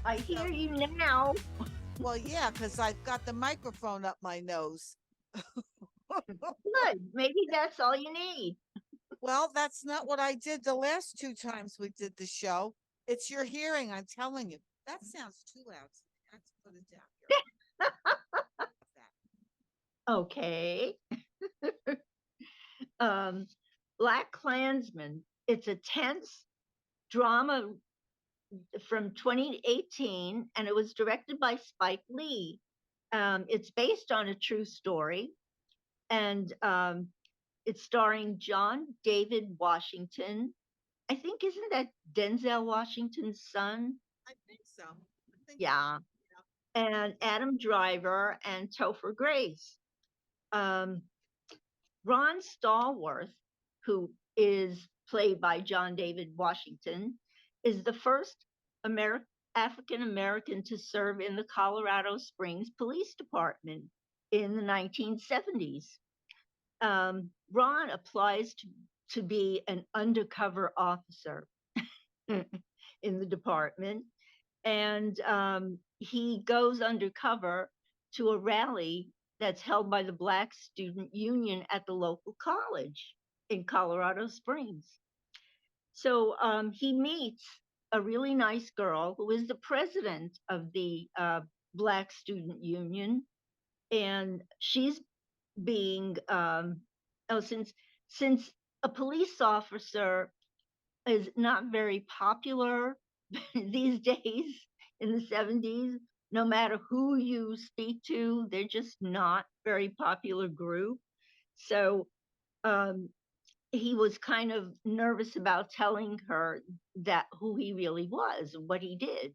I hear you now. Well, yeah, because I've got the microphone up my nose. Good. Maybe that's all you need. Well, that's not what I did the last two times we did the show. It's your hearing, I'm telling you. That sounds too loud. I have to put it down here. Okay. um, Black Klansman. It's a tense drama from 2018, and it was directed by Spike Lee. It's based on a true story, and it's starring John David Washington. I think isn't that Denzel Washington's son? I think so. I think so. Yeah, and Adam Driver and Topher Grace. Um, Ron Stallworth, who is played by John David Washington, is the first African American to serve in the Colorado Springs Police Department in the 1970s. Ron applies to be an undercover officer in the department, and he goes undercover to a rally that's held by the Black Student Union at the local college in Colorado Springs. So he meets a really nice girl who is the president of the Black Student Union, and she's being since a police officer is not very popular these days in the 70s. No matter who you speak to, they're just not very popular group. So um, he was kind of nervous about telling her that who he really was and what he did.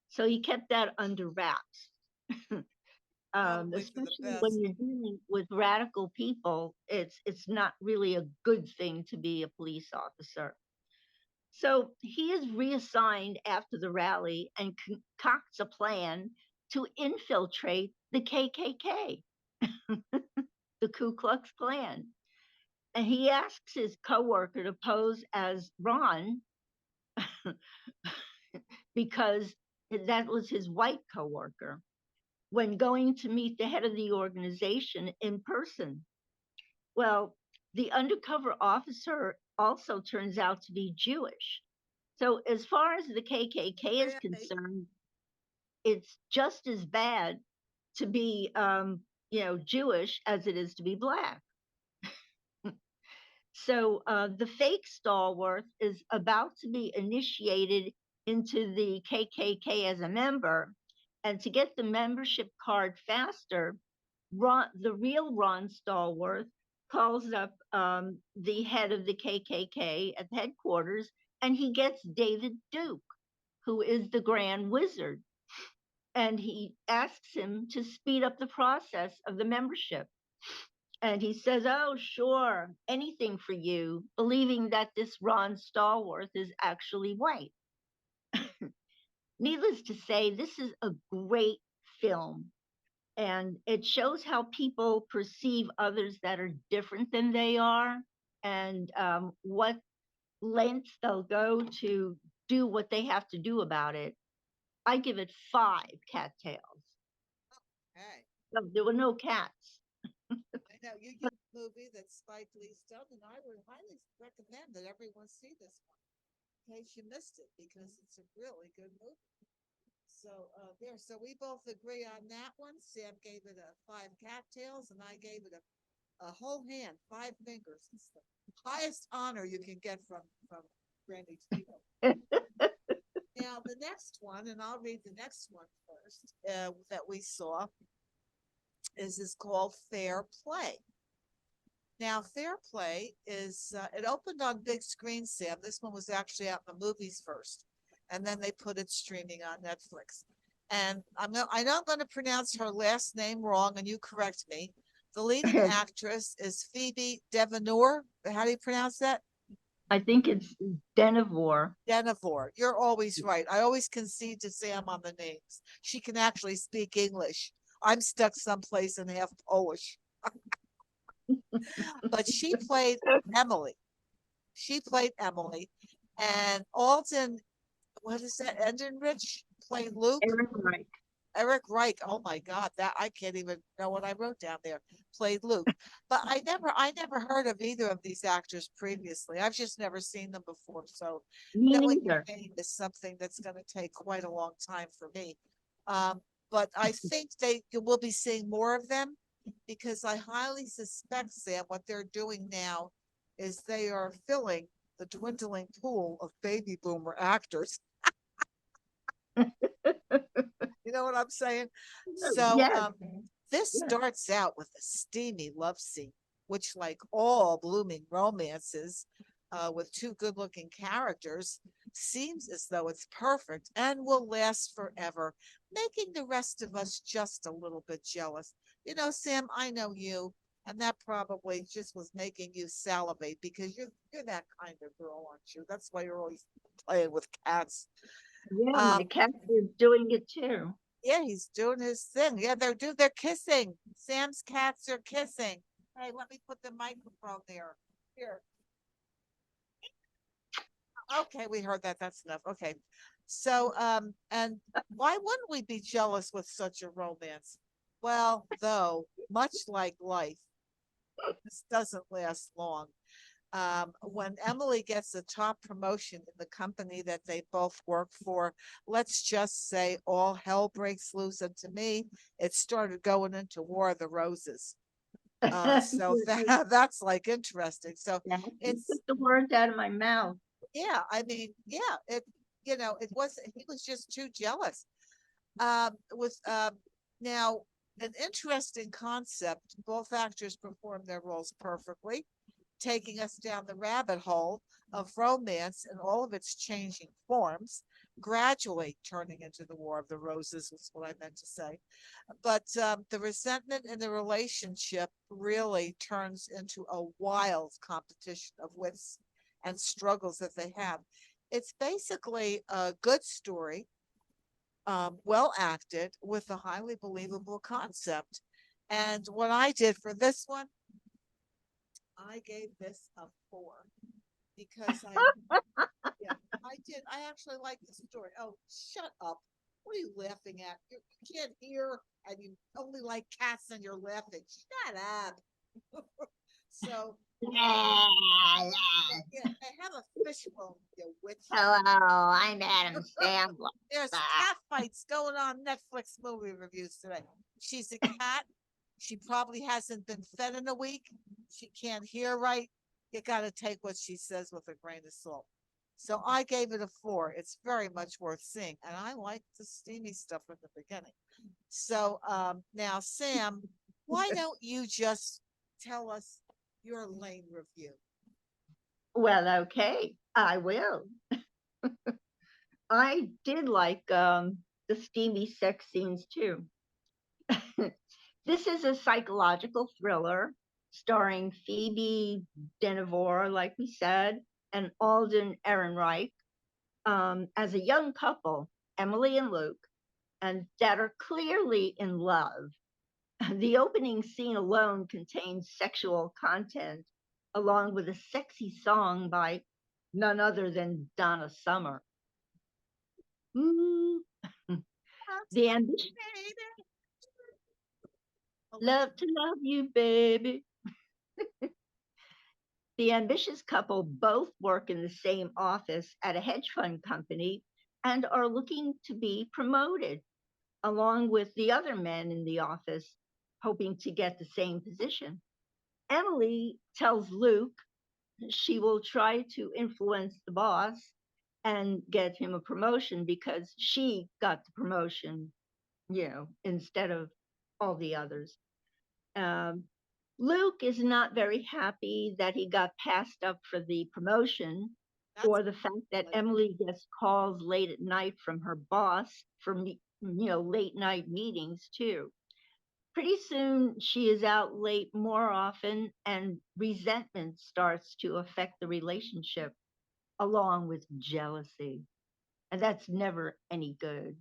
So he kept that under wraps. Especially when you're dealing with radical people, it's not really a good thing to be a police officer. So he is reassigned after the rally and concocts a plan to infiltrate the KKK, the Ku Klux Klan. And he asks his coworker to pose as Ron because that was his white coworker when going to meet the head of the organization in person. Well, the undercover officer also turns out to be Jewish. So, as far as the KKK is concerned, it's just as bad to be, Jewish as it is to be black. So, the fake Stallworth is about to be initiated into the KKK as a member. And to get the membership card faster, the real Ron Stallworth calls up the head of the KKK at the headquarters, and he gets David Duke, who is the Grand Wizard, and he asks him to speed up the process of the membership. And he says, "Oh, sure, anything for you," believing that this Ron Stallworth is actually white. Needless to say, this is a great film, and it shows how people perceive others that are different than they are, and what lengths they'll go to do what they have to do about it. I give it 5 cattails. Okay. No, there were no cats. I know you get a movie that Spike Lee's done, and I would highly recommend that everyone see this one in case you missed it because it's a really good movie. So there, so we both agree on that one. Sam gave it a 5 cattails, and I gave it a whole hand, 5 fingers. It's the highest honor you can get from GrannyTino. Now the next one, and I'll read the next one first. That we saw is called Fair Play. Now, Fair Play is it opened on big screen, Sam. This one was actually out in the movies first, and then they put it streaming on Netflix. And I know I'm going to pronounce her last name wrong, and you correct me. The leading actress is Phoebe Devanore. How do you pronounce that? I think it's Denivore. Denivore. You're always right. I always concede to Sam on the names. She can actually speak English. I'm stuck someplace in half Polish. But she played Emily. She played Emily. And Alden what is that? Endenrich played Luke. Aaron Reich. Eric Reich. Oh my God, that I can't even know what I wrote down there. Played Luke, but I never heard of either of these actors previously. I've just never seen them before. So Me knowing neither. their name is something that's going to take quite a long time for me. But I think you will be seeing more of them because I highly suspect, Sam, what they're doing now is they are filling the dwindling pool of baby boomer actors. You know what I'm saying? So Yes. this Yes. starts out with a steamy love scene, which, like all blooming romances with two good looking characters, seems as though it's perfect and will last forever, making the rest of us just a little bit jealous. You know, Sam, I know you, and that probably just was making you salivate because you're that kind of girl, aren't you? That's why you're always playing with cats. Yeah, Um, my cat is doing it too. Yeah, he's doing his thing. Yeah, they're kissing. Sam's cats are kissing. Hey, let me put the microphone there. Here. Okay, we heard that. That's enough. Okay. So, and why wouldn't we be jealous with such a romance? Well, though, much like life, this doesn't last long. When Emily gets a top promotion in the company that they both work for, let's just say all hell breaks loose. And to me, it started going into War of the Roses. So that's like interesting. So Yeah, you it's took the words out of my mouth. yeah, I mean, yeah, it was he was just too jealous. With now an interesting concept. Both actors performed their roles perfectly, taking us down the rabbit hole of romance and all of its changing forms, gradually turning into the War of the Roses, was what I meant to say. But the resentment in the relationship really turns into a wild competition of wits and struggles that they have. It's basically a good story, well acted, with a highly believable concept. And what I did for this one, I gave this a 4 because yeah, I did. I actually like the story. Oh, shut up. What are you laughing at? You can't hear and you only like cats and you're laughing. Shut up. So, anyway, yeah, I have a fishbone, you witch. Hello, I'm Adam Sandler. There's cat fights going on Netflix movie reviews today. She's a cat. She probably hasn't been fed in a week. She can't hear right. You got to take what she says with a grain of salt. So I gave it a 4. It's very much worth seeing. And I like the steamy stuff in the beginning. So now, Sam, why don't you just tell us your lane review? Well, okay, I will. I did like the steamy sex scenes too. This is a psychological thriller starring Phoebe Denevor, like we said, and Alden Ehrenreich as a young couple, Emily and Luke, and that are clearly in love. The opening scene alone contains sexual content, along with a sexy song by none other than Donna Summer. Mm. The ambition, love to love you, baby. The ambitious couple both work in the same office at a hedge fund company and are looking to be promoted, along with the other men in the office, hoping to get the same position. Emily tells Luke she will try to influence the boss and get him a promotion because she got the promotion, instead of all the others. Um, Luke is not very happy that he got passed up for the promotion, That's or the fact that like, Emily gets calls late at night from her boss for late night meetings too. Pretty soon she is out late more often, and resentment starts to affect the relationship, along with jealousy. And that's never any good.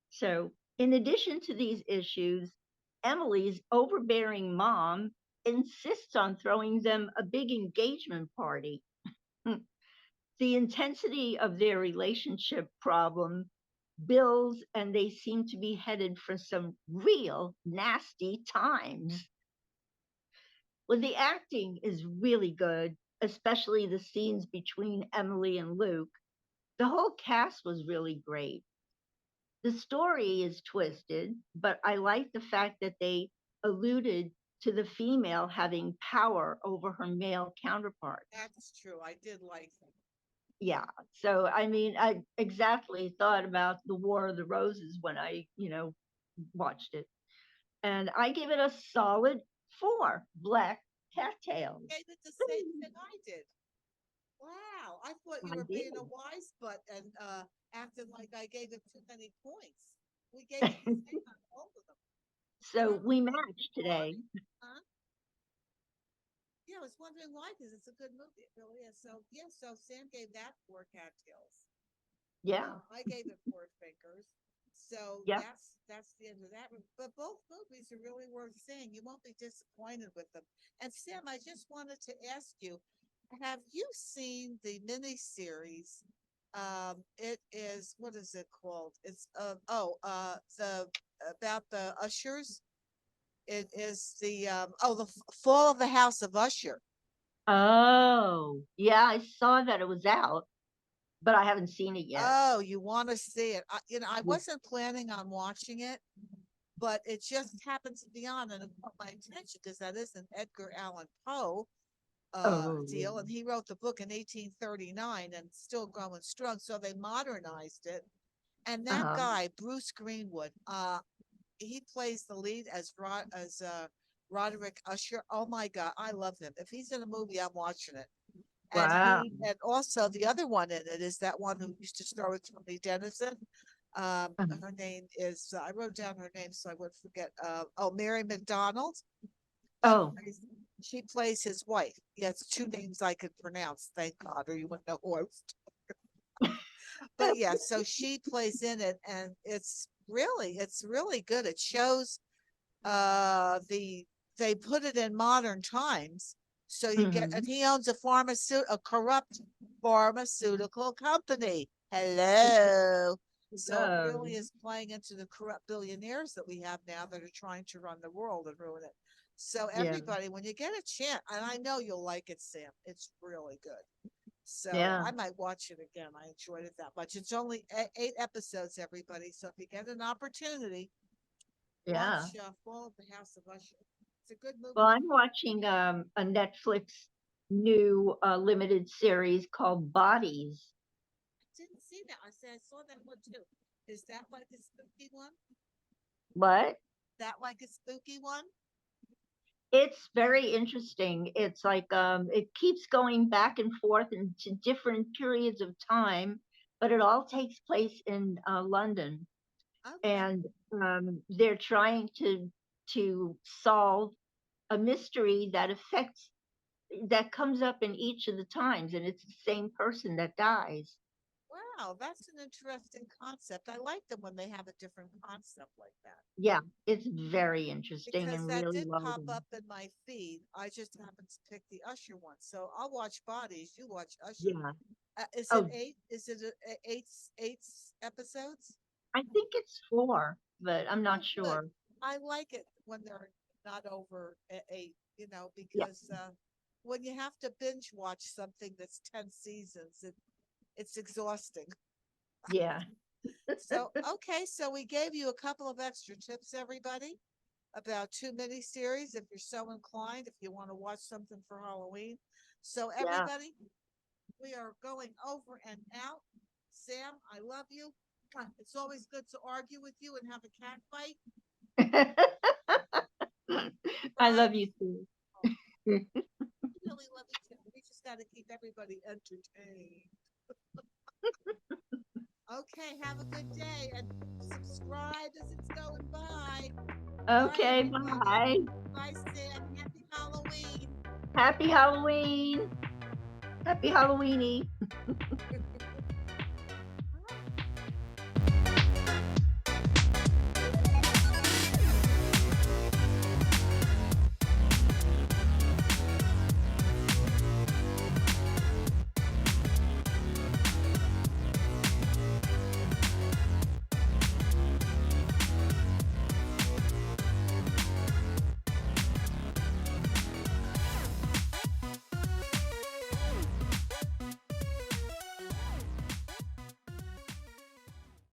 So, in addition to these issues, Emily's overbearing mom insists on throwing them a big engagement party. the intensity of their relationship problem builds, and they seem to be headed for some real nasty times. Well, the acting is really good, especially the scenes between Emily and Luke. The whole cast was really great. The story is twisted, but I like the fact that they alluded to the female having power over her male counterparts. That's true. I did like them. Yeah. So, I mean, I exactly thought about the War of the Roses when I, watched it. And I give it a solid 4 black cattails. Gave it the same thing I did. Wow, I thought you I were did. being a wise butt and acting like I gave it too many points. We gave it the same on both of them. And So I was we wondering matched today. why. Huh? Yeah, I was wondering why because it's a good movie. It really is. So yeah, so Sam gave that 4 cattails. Yeah. I gave it 4 fingers. So Yeah. that's the end of that. But both movies are really worth seeing. You won't be disappointed with them. And Sam, I just wanted to ask you, have you seen the miniseries? It is what is it called? It's the about the Ushers. It is the the fall of the House of Usher. Oh, yeah. I saw that it was out, but I haven't seen it yet. Oh, you want to see it? I wasn't planning on watching it, but it just happened to be on, and it caught my attention because that is an Edgar Allan Poe Oh, deal, and he wrote the book in 1839 and still going strong. So they modernized it, and that uh-huh. guy Bruce Greenwood, he plays the lead as Roderick Usher. Oh my God, I love him. If he's in a movie, I'm watching it. Wow. And also the other one in it is that one who used to star with Tony Dennison. Uh-huh. Her name is I wrote down her name so I would forget. Mary McDonald. She Oh, plays, she plays his wife. Yes, 2 names I could pronounce. Thank God, or you wouldn't know who I was. But yeah, so she plays in it, and it's really good. It shows they put it in modern times. So you get, and mhm. he owns a corrupt pharmaceutical company. Hello. So it Oh, really is playing into the corrupt billionaires that we have now that are trying to run the world and ruin it. So yeah. everybody, when you get a chance, and I know you'll like it, Sam, it's really good. So Yeah. I might watch it again. I enjoyed it that much. It's only 8 episodes, everybody. So if you get an opportunity, Yeah. watch Fall of the House of Usher. It's a good Well, movie. I'm watching a Netflix new limited series called Bodies. I didn't see that. I saw that one too. Is that like a spooky one? What? That like a spooky one? It's very interesting. It's like it keeps going back and forth into different periods of time, but it all takes place in London, Okay. and they're trying to solve a mystery that comes up in each of the times, and it's the same person that dies. Wow, that's an interesting concept. I like them when they have a different concept like that. Yeah, it's very interesting Because and that really did well pop done. up in my feed. I just happened to pick the Usher one. So I'll watch Bodies. You watch Usher. Yeah. Is it Oh, eight? Is it eight episodes? I think it's 4, but I'm not Oh, good. sure. I like it when they're not over 8, Yeah. because when you have to binge watch something that's 10 seasons, it's exhausting. Yeah. So, okay, so we gave you a couple of extra tips, everybody, about 2 miniseries if you're so inclined, if you want to watch something for Halloween. So, Yeah. everybody, we are going over and out. Sam, I love you. It's always good to argue with you and have a cat fight, I right? love you too. Oh, I really love you too. We just got to keep everybody entertained. Okay, have a good day and subscribe as it's going by. Bye, Okay, everybody. bye. Bye, Sam. Happy Halloween. Happy Halloween. Happy Halloweeny.